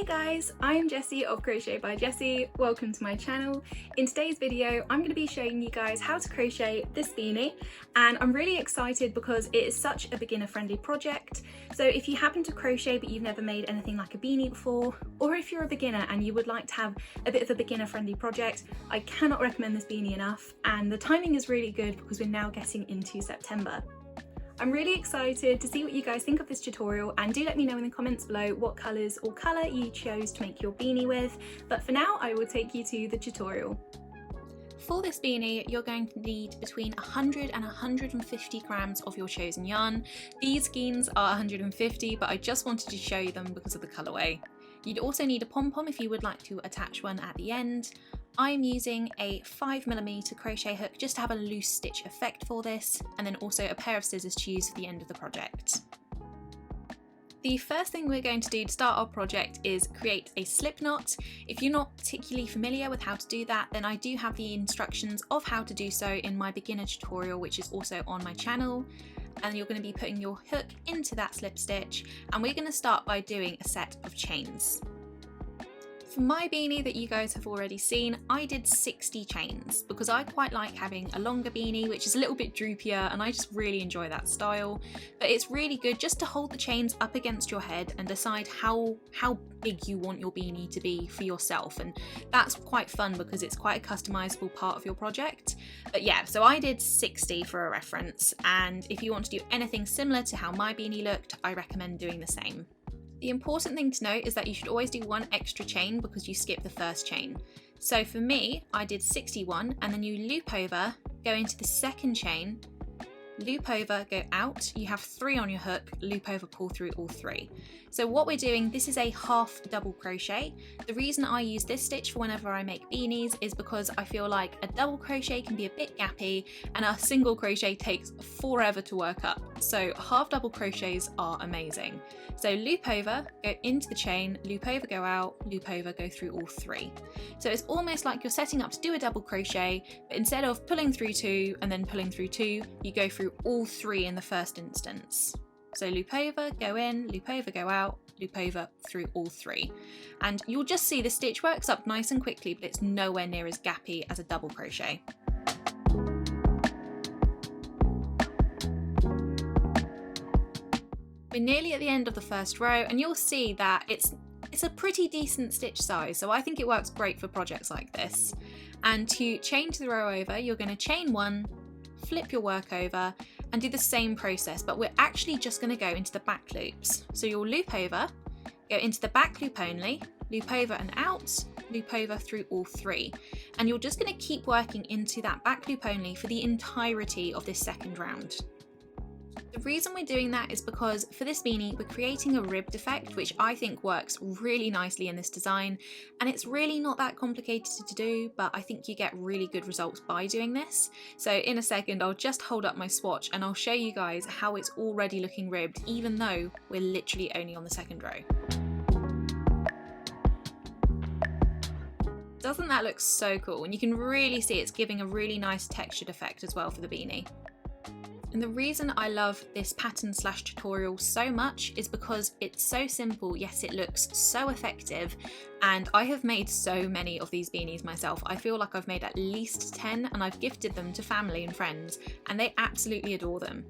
Hey guys, I'm Jessie of Crochet by Jessie. Welcome to my channel. In today's video, I'm going to be showing you guys how to crochet this beanie, and I'm really excited because it is such a beginner friendly project. So if you happen to crochet but you've never made anything like a beanie before, or if you're a beginner and you would like to have a bit of a beginner friendly project, I cannot recommend this beanie enough, and the timing is really good because we're now getting into September. I'm really excited to see what you guys think of this tutorial, and do let me know in the comments below what colours or colour you chose to make your beanie with, but for now I will take you to the tutorial. For this beanie, you're going to need between 100 and 150 grams of your chosen yarn. These skeins are 150, but I just wanted to show you them because of the colourway. You'd also need a pom-pom if you would like to attach one at the end. I'm using a 5mm crochet hook just to have a loose stitch effect for this, and then also a pair of scissors to use for the end of the project. The first thing we're going to do to start our project is create a slip knot. If you're not particularly familiar with how to do that, then I do have the instructions of how to do so in my beginner tutorial, which is also on my channel. And you're going to be putting your hook into that slip stitch, and we're going to start by doing a set of chains. For my beanie that you guys have already seen, I did 60 chains because I quite like having a longer beanie which is a little bit droopier, and I just really enjoy that style. But it's really good just to hold the chains up against your head and decide how big you want your beanie to be for yourself, and that's quite fun because it's quite a customizable part of your project. But yeah, so I did 60 for a reference, and if you want to do anything similar to how my beanie looked, I recommend doing the same. The important thing to note is that you should always do one extra chain because you skip the first chain. So for me, I did 61, and then you loop over, go into the second chain, loop over, go out, you have 3 on your hook, loop over, pull through all 3. So what we're doing, this is a half double crochet. The reason I use this stitch for whenever I make beanies is because I feel like a double crochet can be a bit gappy and a single crochet takes forever to work up. So half double crochets are amazing. So loop over, go into the chain, loop over, go out, loop over, go through all 3. So it's almost like you're setting up to do a double crochet, but instead of pulling through 2 and then pulling through 2, you go through all 3 in the first instance. So loop over, go in, loop over, go out, loop over through all 3. And you'll just see the stitch works up nice and quickly, but it's nowhere near as gappy as a double crochet. We're nearly at the end of the first row, and you'll see that it's a pretty decent stitch size, so I think it works great for projects like this. And to change the row over, you're going to chain 1, flip your work over, and do the same process, but we're actually just going to go into the back loops. So you'll loop over, go into the back loop only, loop over and out, loop over through all 3. And you're just going to keep working into that back loop only for the entirety of this second round. The reason we're doing that is because for this beanie we're creating a ribbed effect, which I think works really nicely in this design, and it's really not that complicated to do, but I think you get really good results by doing this. So in a second I'll just hold up my swatch and I'll show you guys how it's already looking ribbed even though we're literally only on the second row. Doesn't that look so cool? And you can really see it's giving a really nice textured effect as well for the beanie. And the reason I love this pattern slash tutorial so much is because it's so simple, yet it looks so effective. And I have made so many of these beanies myself. I feel like I've made at least 10, and I've gifted them to family and friends, and they absolutely adore them.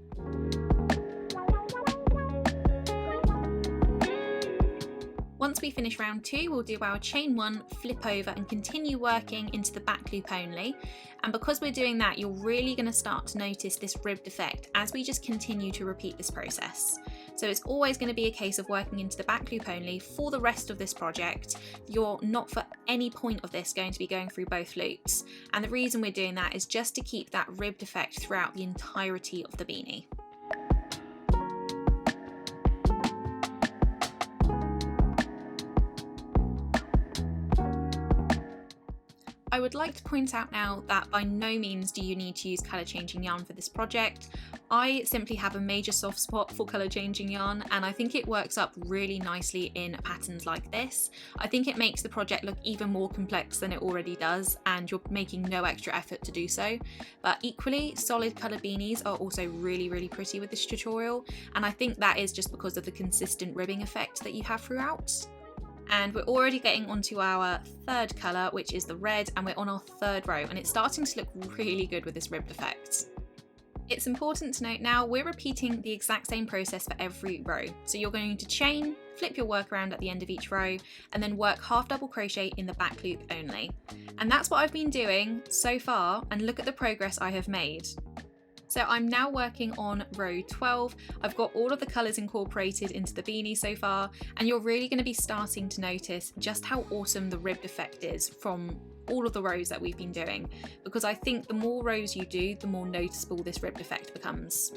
Once we finish round 2, we'll do our chain 1, flip over, and continue working into the back loop only. And because we're doing that, you're really going to start to notice this ribbed effect as we just continue to repeat this process. So it's always going to be a case of working into the back loop only for the rest of this project. You're not for any point of this going to be going through both loops. And the reason we're doing that is just to keep that ribbed effect throughout the entirety of the beanie. I would like to point out now that by no means do you need to use colour changing yarn for this project. I simply have a major soft spot for colour changing yarn, and I think it works up really nicely in patterns like this. I think it makes the project look even more complex than it already does, and you're making no extra effort to do so. But equally, solid colour beanies are also really pretty with this tutorial, and I think that is just because of the consistent ribbing effect that you have throughout. And we're already getting onto our third colour, which is the red, and we're on our third row, and it's starting to look really good with this ribbed effect. It's important to note now we're repeating the exact same process for every row. So you're going to chain, flip your work around at the end of each row, and then work half double crochet in the back loop only. And that's what I've been doing so far, and look at the progress I have made. So I'm now working on row 12. I've got all of the colours incorporated into the beanie so far, and you're really going to be starting to notice just how awesome the ribbed effect is from all of the rows that we've been doing, because I think the more rows you do, the more noticeable this ribbed effect becomes.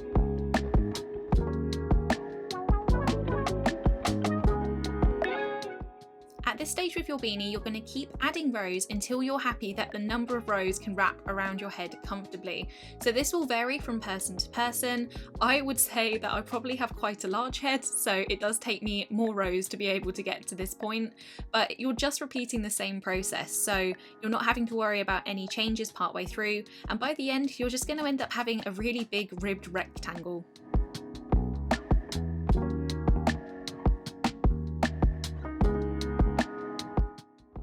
At this stage with your beanie, you're going to keep adding rows until you're happy that the number of rows can wrap around your head comfortably. So this will vary from person to person. I would say that I probably have quite a large head, so it does take me more rows to be able to get to this point, but you're just repeating the same process, so you're not having to worry about any changes partway through, and by the end you're just going to end up having a really big ribbed rectangle.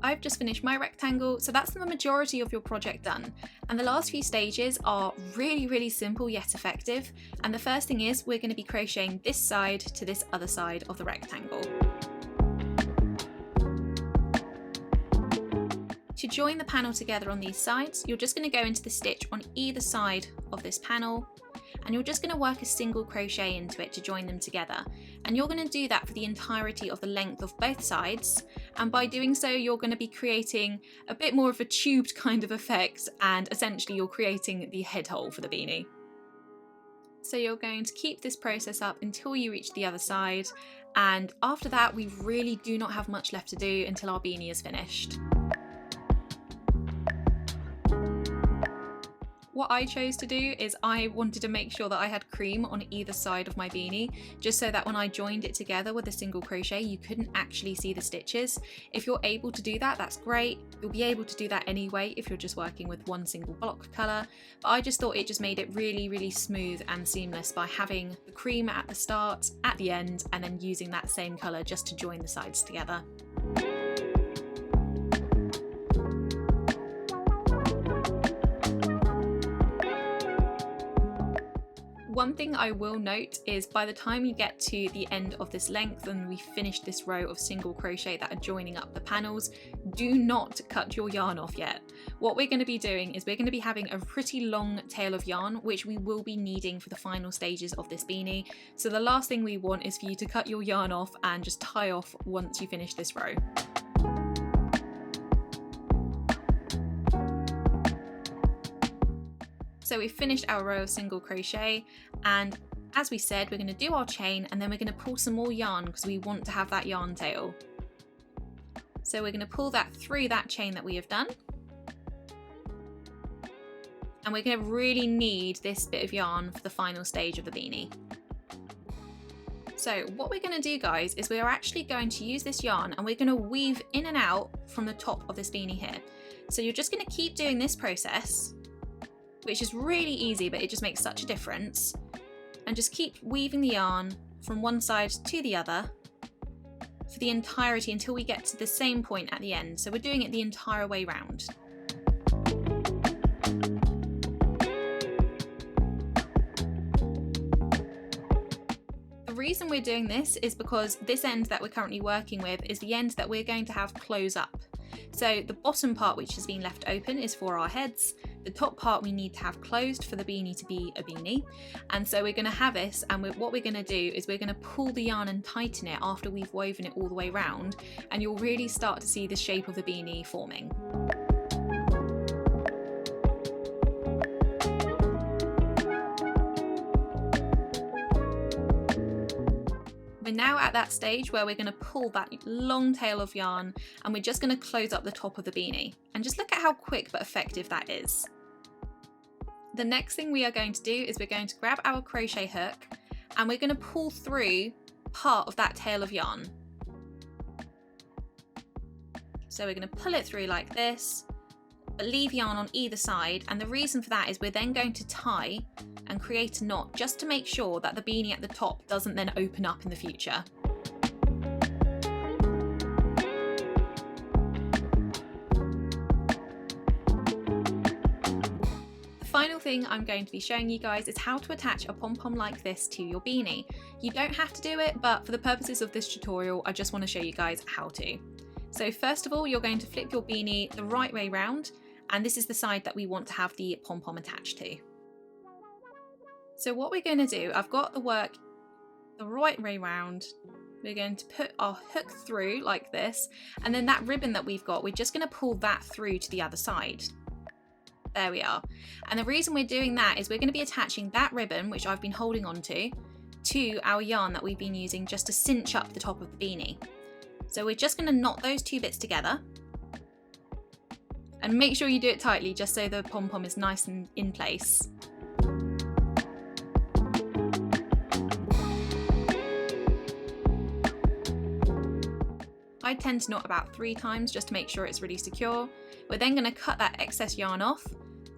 I've just finished my rectangle, so that's the majority of your project done. And the last few stages are really simple yet effective. And the first thing is we're going to be crocheting this side to this other side of the rectangle. To join the panel together on these sides, you're just going to go into the stitch on either side of this panel, and you're just going to work a single crochet into it to join them together. And you're going to do that for the entirety of the length of both sides, and by doing so you're going to be creating a bit more of a tubed kind of effect, and essentially you're creating the head hole for the beanie. So you're going to keep this process up until you reach the other side, and after that we really do not have much left to do until our beanie is finished. What I chose to do is I wanted to make sure that I had cream on either side of my beanie, just so that when I joined it together with a single crochet you couldn't actually see the stitches. If you're able to do that, that's great. You'll be able to do that anyway if you're just working with one single block colour, but I just thought it just made it really smooth and seamless by having the cream at the start, at the end, and then using that same colour just to join the sides together. One thing I will note is by the time you get to the end of this length and we finish this row of single crochet that are joining up the panels, do not cut your yarn off yet. What we're going to be doing is we're going to be having a pretty long tail of yarn, which we will be needing for the final stages of this beanie. So the last thing we want is for you to cut your yarn off and just tie off once you finish this row. So we've finished our row of single crochet, and as we said, we're going to do our chain and then we're going to pull some more yarn because we want to have that yarn tail. So we're going to pull that through that chain that we have done, and we're going to really need this bit of yarn for the final stage of the beanie. So what we're going to do, guys, is we're actually going to use this yarn and we're going to weave in and out from the top of this beanie here. So you're just going to keep doing this process, which is really easy, but it just makes such a difference, and just keep weaving the yarn from one side to the other for the entirety until we get to the same point at the end. So we're doing it the entire way round. The reason we're doing this is because this end that we're currently working with is the end that we're going to have close up. So the bottom part, which has been left open, is for our heads. The top part we need to have closed for the beanie to be a beanie. And so we're going to have this, and what we're going to do is we're going to pull the yarn and tighten it after we've woven it all the way round, and you'll really start to see the shape of the beanie forming. We're now at that stage where we're going to pull that long tail of yarn and we're just going to close up the top of the beanie. And just look at how quick but effective that is. The next thing we are going to do is we're going to grab our crochet hook and we're going to pull through part of that tail of yarn. So we're going to pull it through like this, but leave yarn on either side, and the reason for that is we're then going to tie and create a knot just to make sure that the beanie at the top doesn't then open up in the future. thing I'm going to be showing you guys is how to attach a pom-pom like this to your beanie. You don't have to do it, but for the purposes of this tutorial, I just want to show you guys how to. So first of all, you're going to flip your beanie the right way round, and this is the side that we want to have the pom-pom attached to. So what we're going to do, I've got the work the right way round. We're going to put our hook through like this, and then that ribbon that we've got, we're just going to pull that through to the other side. There we are. And the reason we're doing that is we're going to be attaching that ribbon, which I've been holding on to our yarn that we've been using just to cinch up the top of the beanie. So we're just going to knot those two bits together. And make sure you do it tightly just so the pom-pom is nice and in place. I tend to knot about 3 times just to make sure it's really secure. We're then going to cut that excess yarn off,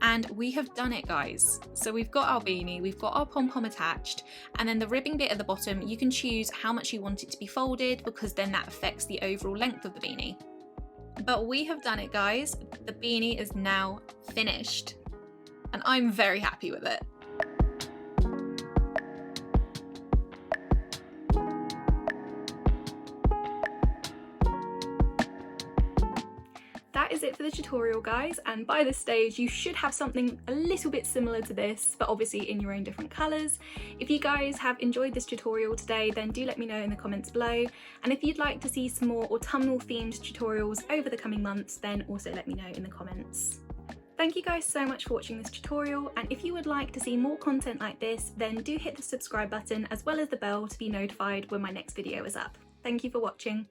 and we have done it, guys. So we've got our beanie, we've got our pom-pom attached, and then the ribbing bit at the bottom, you can choose how much you want it to be folded, because then that affects the overall length of the beanie. But we have done it, guys. The beanie is now finished, and I'm very happy with it. That is it for the tutorial, guys, and by this stage you should have something a little bit similar to this, but obviously in your own different colours. If you guys have enjoyed this tutorial today, then do let me know in the comments below, and if you'd like to see some more autumnal themed tutorials over the coming months, then also let me know in the comments. Thank you guys so much for watching this tutorial, and if you would like to see more content like this, then do hit the subscribe button as well as the bell to be notified when my next video is up. Thank you for watching.